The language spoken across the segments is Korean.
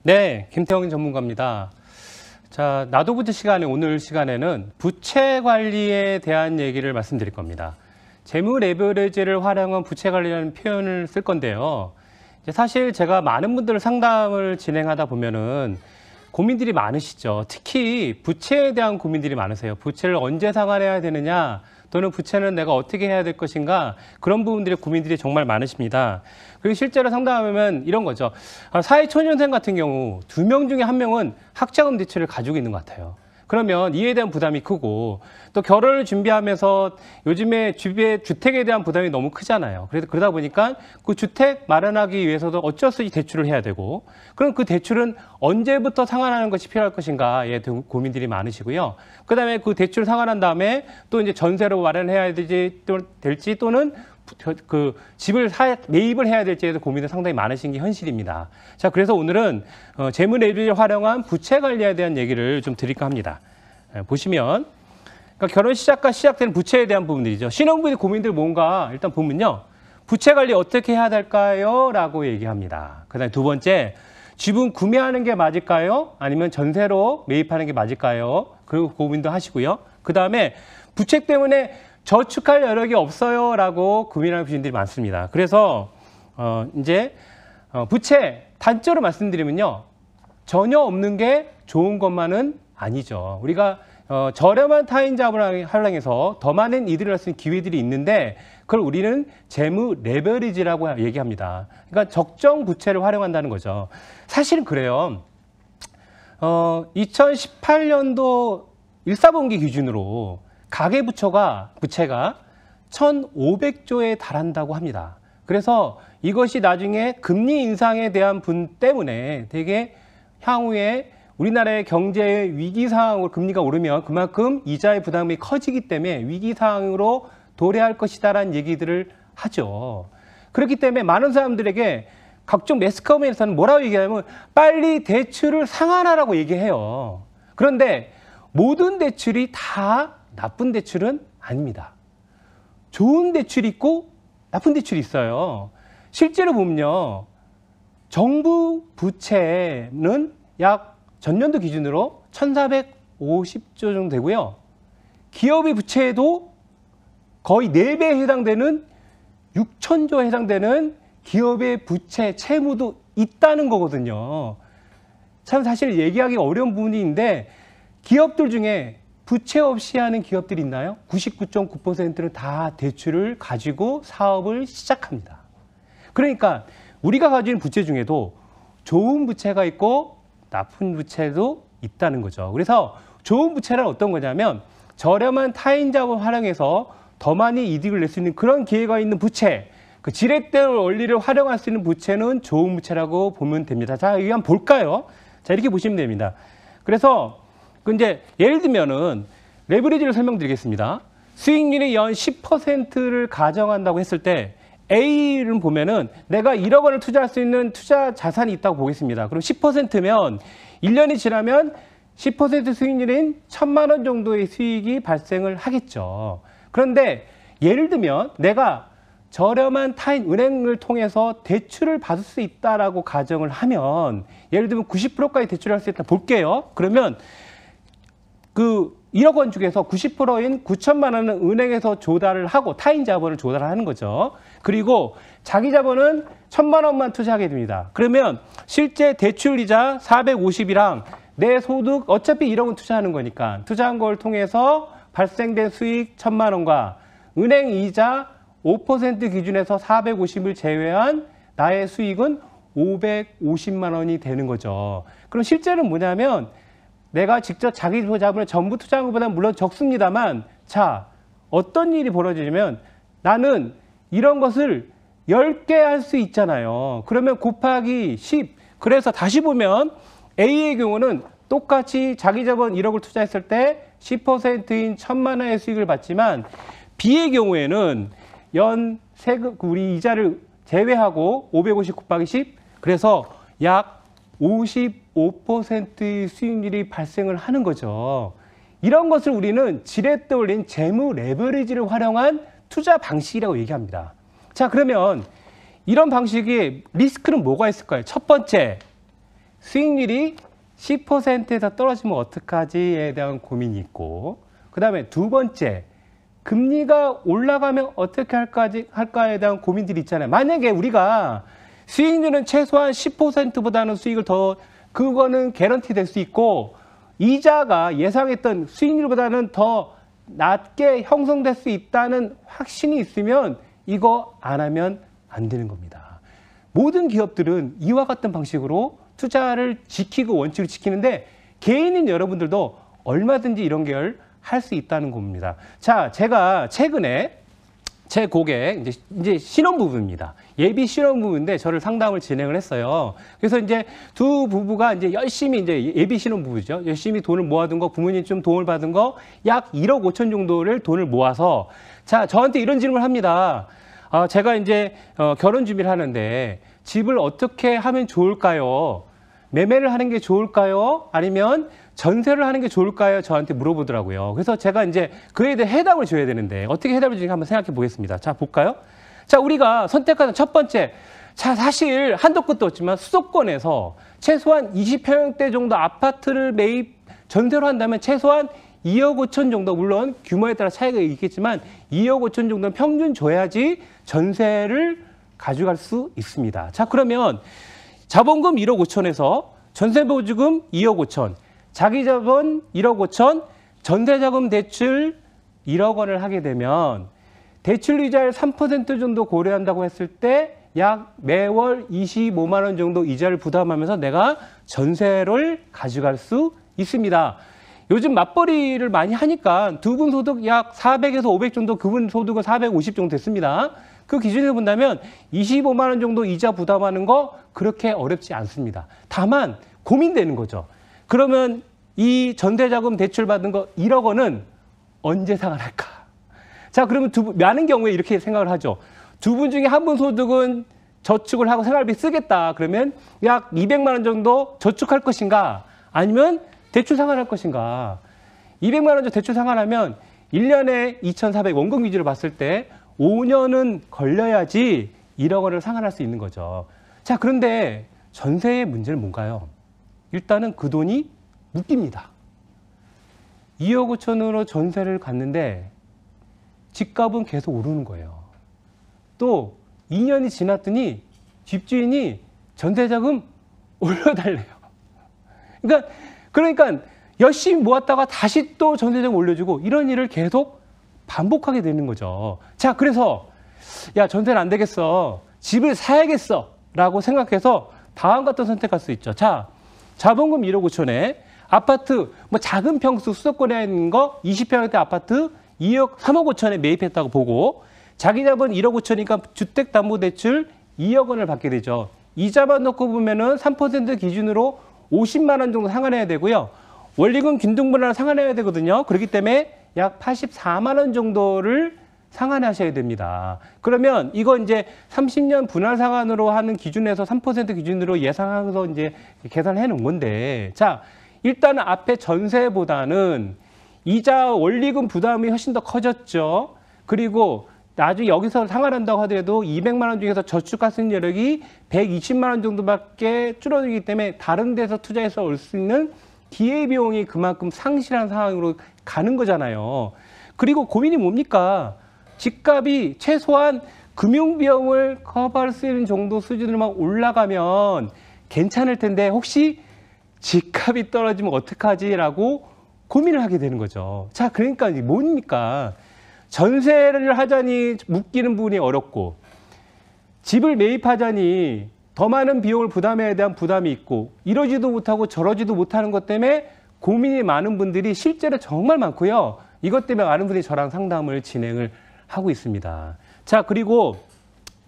네, 김태형 전문가입니다. 자, 나도 부채 시간에 오늘 시간에는 부채 관리에 대한 얘기를 말씀드릴 겁니다. 재무 레버리지를 활용한 부채 관리라는 표현을 쓸 건데요. 사실 제가 많은 분들 상담을 진행하다 보면은 고민들이 많으시죠. 특히 부채에 대한 고민들이 많으세요. 부채를 언제 상환해야 되느냐, 또는 부채는 내가 어떻게 해야 될 것인가, 그런 부분들의 고민들이 정말 많으십니다. 그리고 실제로 상담하면 이런 거죠. 사회초년생 같은 경우 2명 중에 1명은 학자금 대출을 가지고 있는 것 같아요. 그러면 이에 대한 부담이 크고, 또 결혼을 준비하면서 요즘에 주변 주택에 대한 부담이 너무 크잖아요. 그래서 그러다 보니까 그 주택 마련하기 위해서도 어쩔 수 없이 대출을 해야 되고, 그럼 그 대출은 언제부터 상환하는 것이 필요할 것인가에 대한 고민들이 많으시고요. 그다음에 그 대출 상환한 다음에 또 이제 전세로 마련해야 될지 또는 그 집을 매입을 해야 될지에 대해서 고민이 상당히 많으신 게 현실입니다. 자, 그래서 오늘은 재무 레버리지를 활용한 부채 관리에 대한 얘기를 좀 드릴까 합니다. 보시면, 그러니까 결혼 시작과 시작되는 부채에 대한 부분들이죠. 신혼부의 고민들 뭔가 일단 보면요, 부채 관리 어떻게 해야 될까요? 라고 얘기합니다. 그다음에 두 번째, 집은 구매하는 게 맞을까요? 아니면 전세로 매입하는 게 맞을까요? 그리고 고민도 하시고요. 그다음에 부채 때문에 저축할 여력이 없어요 라고 고민하는 분들이 많습니다. 그래서 이제 부채 단적으로 말씀드리면요, 전혀 없는 게 좋은 것만은 아니죠. 우리가 저렴한 타인 자본을 활용해서 더 많은 이득을 할 수 있는 기회들이 있는데, 그걸 우리는 재무 레버리지라고 얘기합니다. 그러니까 적정 부채를 활용한다는 거죠. 사실은 그래요. 2018년도 1사분기 기준으로 가계부채가 1,500조에 달한다고 합니다. 그래서 이것이 나중에 금리 인상에 대한 분 때문에 되게 향후에 우리나라의 경제 위기 상황으로 금리가 오르면 그만큼 이자의 부담이 커지기 때문에 위기 상황으로 도래할 것이다라는 얘기들을 하죠. 그렇기 때문에 많은 사람들에게 각종 매스컴에서는 뭐라고 얘기하냐면 빨리 대출을 상환하라고 얘기해요. 그런데 모든 대출이 다 나쁜 대출은 아닙니다. 좋은 대출이 있고 나쁜 대출이 있어요. 실제로 보면요, 정부 부채는 약 전년도 기준으로 1,450조 정도 되고요. 기업의 부채도 거의 4배에 해당되는 6,000조에 해당되는 기업의 부채, 채무도 있다는 거거든요. 참 사실 얘기하기 어려운 부분인데, 기업들 중에 부채 없이 하는 기업들이 있나요? 99.9%는 다 대출을 가지고 사업을 시작합니다. 그러니까 우리가 가지고 있는 부채 중에도 좋은 부채가 있고 나쁜 부채도 있다는 거죠. 그래서 좋은 부채는 어떤 거냐면 저렴한 타인 자본을 활용해서 더 많이 이득을 낼 수 있는 그런 기회가 있는 부채, 그 지렛대 원리를 활용할 수 있는 부채는 좋은 부채라고 보면 됩니다. 자, 이거 한번 볼까요? 자, 이렇게 보시면 됩니다. 그래서 이제 예를 들면은 레버리지를 설명드리겠습니다. 수익률이 연 10%를 가정한다고 했을 때 A를 보면은 내가 1억 원을 투자할 수 있는 투자 자산이 있다고 보겠습니다. 그럼 10%면 1년이 지나면 10% 수익률인 1,000만 원 정도의 수익이 발생을 하겠죠. 그런데 예를 들면 내가 저렴한 타인 은행을 통해서 대출을 받을 수 있다라고 가정을 하면, 예를 들면 90%까지 대출할 수 있다 볼게요. 그러면 그 1억 원 중에서 90%인 9천만 원은 은행에서 조달을 하고 타인 자본을 조달하는 거죠. 그리고 자기 자본은 1,000만 원만 투자하게 됩니다. 그러면 실제 대출 이자 450이랑 내 소득 어차피 1억 원 투자하는 거니까 투자한 걸 통해서 발생된 수익 1,000만 원과 은행 이자 5% 기준에서 450을 제외한 나의 수익은 550만 원이 되는 거죠. 그럼 실제는 뭐냐면 내가 직접 자기 자본을 전부 투자한 것보다는 물론 적습니다만, 자, 어떤 일이 벌어지냐면 나는 이런 것을 10개 할 수 있잖아요. 그러면 곱하기 10. 그래서 다시 보면 A의 경우는 똑같이 자기 자본 1억을 투자했을 때 10%인 1,000만 원의 수익을 받지만, B의 경우에는 연 세금, 우리 이자를 제외하고 550 곱하기 10. 그래서 약 55%의 수익률이 발생을 하는 거죠. 이런 것을 우리는 지렛대 올린 재무 레버리지를 활용한 투자 방식이라고 얘기합니다. 자, 그러면 이런 방식의 리스크는 뭐가 있을까요? 첫 번째, 수익률이 10%에서 떨어지면 어떡하지에 대한 고민이 있고, 그 다음에 두 번째, 금리가 올라가면 어떻게 할까에 대한 고민들이 있잖아요. 만약에 우리가 수익률은 최소한 10%보다는 수익을 더, 그거는 개런티 될 수 있고, 이자가 예상했던 수익률보다는 더 낮게 형성될 수 있다는 확신이 있으면 이거 안 하면 안 되는 겁니다. 모든 기업들은 이와 같은 방식으로 투자를 지키고 원칙을 지키는데, 개인인 여러분들도 얼마든지 이런 걸 할 수 있다는 겁니다. 자, 제가 최근에 제 고객, 이제 신혼부부입니다. 예비 신혼부부인데 저를 상담을 진행을 했어요. 그래서 이제 두 부부가 이제 열심히 이제 예비 신혼부부죠. 열심히 돈을 모아둔 거, 부모님 좀 도움을 받은 거 약 1억 5천 정도를 돈을 모아서, 자, 저한테 이런 질문을 합니다. 제가 이제 결혼 준비를 하는데 집을 어떻게 하면 좋을까요? 매매를 하는 게 좋을까요? 아니면 전세를 하는 게 좋을까요? 저한테 물어보더라고요. 그래서 제가 이제 그에 대해 해답을 줘야 되는데 어떻게 해답을 줄지 한번 생각해 보겠습니다. 자, 볼까요? 자, 우리가 선택하는 첫 번째. 자, 사실 한도 끝도 없지만 수도권에서 최소한 20평대 정도 아파트를 전세로 한다면 최소한 2억 5천 정도, 물론 규모에 따라 차이가 있겠지만 2억 5천 정도는 평균 줘야지 전세를 가져갈 수 있습니다. 자, 그러면 자본금 1억 5천에서 전세보증금 2억 5천, 자기자본 1억 5천, 전세자금 대출 1억 원을 하게 되면 대출 이자를 3% 정도 고려한다고 했을 때 약 매월 25만 원 정도 이자를 부담하면서 내가 전세를 가져갈 수 있습니다. 요즘 맞벌이를 많이 하니까 두 분 소득 약 400에서 500 정도, 그분 소득은 450 정도 됐습니다. 그 기준에서 본다면 25만 원 정도 이자 부담하는 거 그렇게 어렵지 않습니다. 다만 고민되는 거죠. 그러면 이 전세자금 대출 받은 거 1억 원은 언제 상환할까? 자, 그러면 많은 경우에 이렇게 생각을 하죠. 두 분 중에 한 분 소득은 저축을 하고 생활비 쓰겠다. 그러면 약 200만 원 정도 저축할 것인가? 아니면 대출 상환할 것인가? 200만 원 정도 대출 상환하면 1년에 2,400 원금 기준으로 봤을 때 5년은 걸려야지 1억 원을 상환할 수 있는 거죠. 자, 그런데 전세의 문제는 뭔가요? 일단은 그 돈이 묶입니다. 2억 5천으로 전세를 갔는데 집값은 계속 오르는 거예요. 또 2년이 지났더니 집주인이 전세자금 올려달래요. 그러니까 열심히 모았다가 다시 또 전세자금 올려주고 이런 일을 계속 반복하게 되는 거죠. 자, 그래서 야, 전세는 안 되겠어. 집을 사야겠어. 라고 생각해서 다음 같은 선택할 수 있죠. 자, 자본금 1억 5천에 아파트, 뭐 작은 평수 수도권에 있는 거 20평대 아파트 3억 5천에 매입했다고 보고, 자기 자본 1억 5천이니까 주택담보대출 2억 원을 받게 되죠. 이자만 넣고 보면은 3% 기준으로 50만 원 정도 상환해야 되고요. 원리금 균등분할을 상환해야 되거든요. 그렇기 때문에 약 84만 원 정도를 상환하셔야 됩니다. 그러면 이거 이제 30년 분할 상환으로 하는 기준에서 3% 기준으로 예상해서 이제 계산해 놓은 건데, 자, 일단은 앞에 전세보다는 이자 원리금 부담이 훨씬 더 커졌죠. 그리고 나중에 여기서 상환한다고 하더라도 200만 원 중에서 저축할 수 있는 여력이 120만 원 정도밖에 줄어들기 때문에 다른 데서 투자해서 올 수 있는 기회비용이 그만큼 상실한 상황으로 가는 거잖아요. 그리고 고민이 뭡니까? 집값이 최소한 금융비용을 커버할 수 있는 정도 수준으로만 올라가면 괜찮을 텐데 혹시 집값이 떨어지면 어떡하지라고 고민을 하게 되는 거죠. 자, 그러니까 뭡니까? 전세를 하자니 묶이는 부분이 어렵고, 집을 매입하자니 더 많은 비용을 부담해야 대한 부담이 있고, 이러지도 못하고 저러지도 못하는 것 때문에 고민이 많은 분들이 실제로 정말 많고요. 이것 때문에 많은 분들이 저랑 상담을 진행을 하고 있습니다. 자, 그리고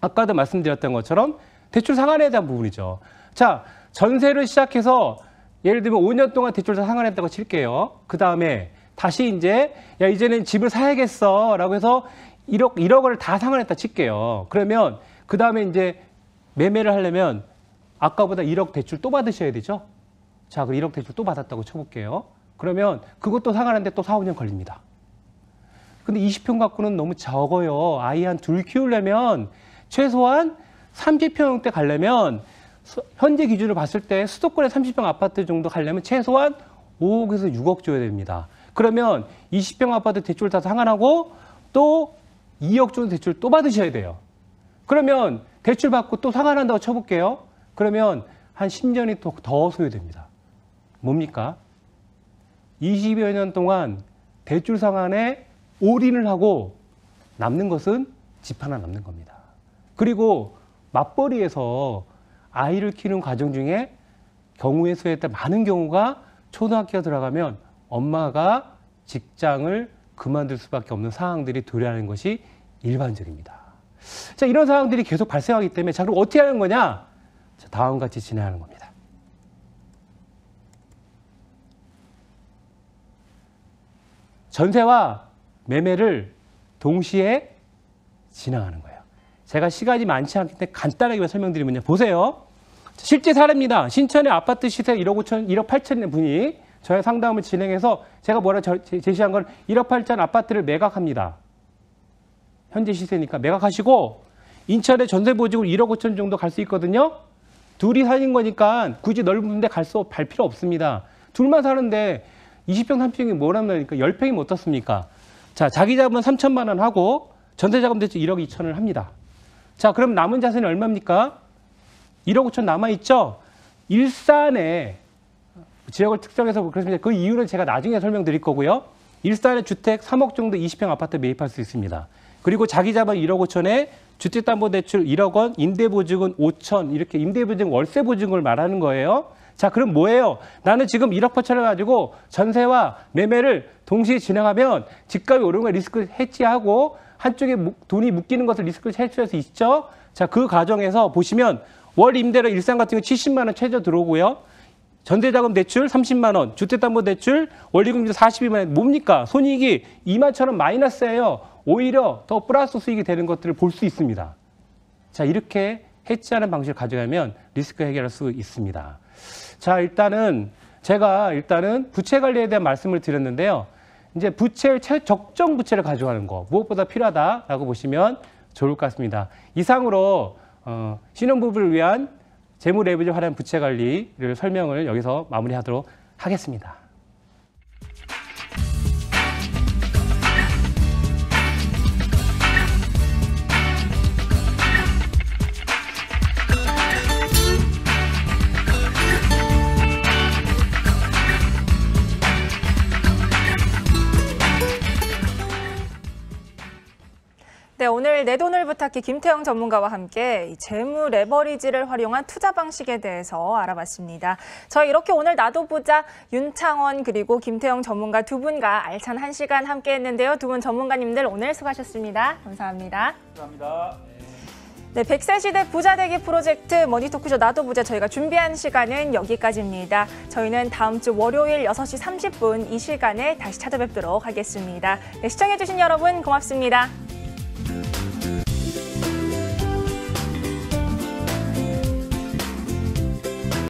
아까도 말씀드렸던 것처럼 대출 상환에 대한 부분이죠. 자, 전세를 시작해서 예를 들면 5년 동안 대출을 상환했다고 칠게요. 그 다음에 다시 이제 야, 이제는 집을 사야겠어 라고 해서 1억 원을 다 상환했다 칠게요. 그러면 그 다음에 이제 매매를 하려면 아까보다 1억 대출 또 받으셔야 되죠. 자, 그 1억 대출 또 받았다고 쳐볼게요. 그러면 그것도 상환하는데 또 4, 5년 걸립니다. 근데 20평 갖고는 너무 적어요. 아이 한 둘 키우려면 최소한 30평대 가려면 현재 기준으로 봤을 때 수도권의 30평 아파트 정도 가려면 최소한 5억에서 6억 줘야 됩니다. 그러면 20평 아파트 대출 다 상환하고 또 2억 정도 대출 또 받으셔야 돼요. 그러면 대출 받고 또 상환한다고 쳐볼게요. 그러면 한 10년이 더 소요됩니다. 뭡니까? 20여 년 동안 대출 상환에 올인을 하고 남는 것은 집 하나 남는 겁니다. 그리고 맞벌이에서 아이를 키우는 과정 중에 경우의 수에 따라 많은 경우가 초등학교 들어가면 엄마가 직장을 그만둘 수밖에 없는 상황들이 도래하는 것이 일반적입니다. 자, 이런 상황들이 계속 발생하기 때문에 자, 그럼 어떻게 하는 거냐? 자, 다음과 같이 진행하는 겁니다. 전세와 매매를 동시에 진행하는 거예요. 제가 시간이 많지 않기 때문에 간단하게 설명드리면요. 보세요. 실제 사례입니다. 신천의 아파트 시세 1억 5천, 1억 8천의 분이 저의 상담을 진행해서 제가 제시한 건 1억 8천 아파트를 매각합니다. 현재 시세니까 매각하시고 인천의 전세보증으로 1억 5천 정도 갈 수 있거든요. 둘이 사는 거니까 굳이 넓은 데 갈 필요 없습니다. 둘만 사는데 20평, 30평이 뭐라니까 10평이면 어떻습니까? 자, 자기 자금은 3천만 원 하고 전세자금 대출 1억 2천을 합니다. 자, 그럼 남은 자산이 얼마입니까? 1억 5천 남아있죠? 일산에 지역을 특정해서 그렇습니다. 그 이유는 제가 나중에 설명드릴 거고요. 일산에 주택 3억 정도 20평 아파트 매입할 수 있습니다. 그리고 자기 자본 1억 5천에 주택담보대출 1억 원, 임대보증은 5천, 이렇게 임대보증, 월세보증을 말하는 거예요. 자, 그럼 뭐예요? 나는 지금 1억 8천을 가지고 전세와 매매를 동시에 진행하면 집값이 오르는 걸 리스크 해지하고 한쪽에 돈이 묶이는 것을 리스크를 해소할 수 있죠. 자, 그 과정에서 보시면 월 임대료 일산 같은 거 70만 원 최저 들어오고요. 전세자금 대출 30만 원, 주택담보대출 원리금리 42만 원. 뭡니까? 손익이 2만 천 원 마이너스예요. 오히려 더 플러스 수익이 되는 것들을 볼 수 있습니다. 자, 이렇게 해지하는 방식을 가져가면 리스크 해결할 수 있습니다. 자, 제가 부채 관리에 대한 말씀을 드렸는데요. 이제 적정 부채를 가져가는 거 무엇보다 필요하다라고 보시면 좋을 것 같습니다. 이상으로 신혼부부를 위한 재무 레버리지를 활용한 부채 관리를 설명을 여기서 마무리하도록 하겠습니다. 네, 오늘 내 돈을 부탁해 김태형 전문가와 함께 재무 레버리지를 활용한 투자 방식에 대해서 알아봤습니다. 저희 이렇게 오늘 나도 보자 윤창원 그리고 김태형 전문가 두 분과 알찬 한 시간 함께 했는데요. 두 분 전문가님들 오늘 수고하셨습니다. 감사합니다. 감사합니다. 네, 100세 시대 부자 되기 프로젝트 머니토크쇼 나도 보자 저희가 준비한 시간은 여기까지입니다. 저희는 다음 주 월요일 6시 30분 이 시간에 다시 찾아뵙도록 하겠습니다. 네, 시청해주신 여러분 고맙습니다.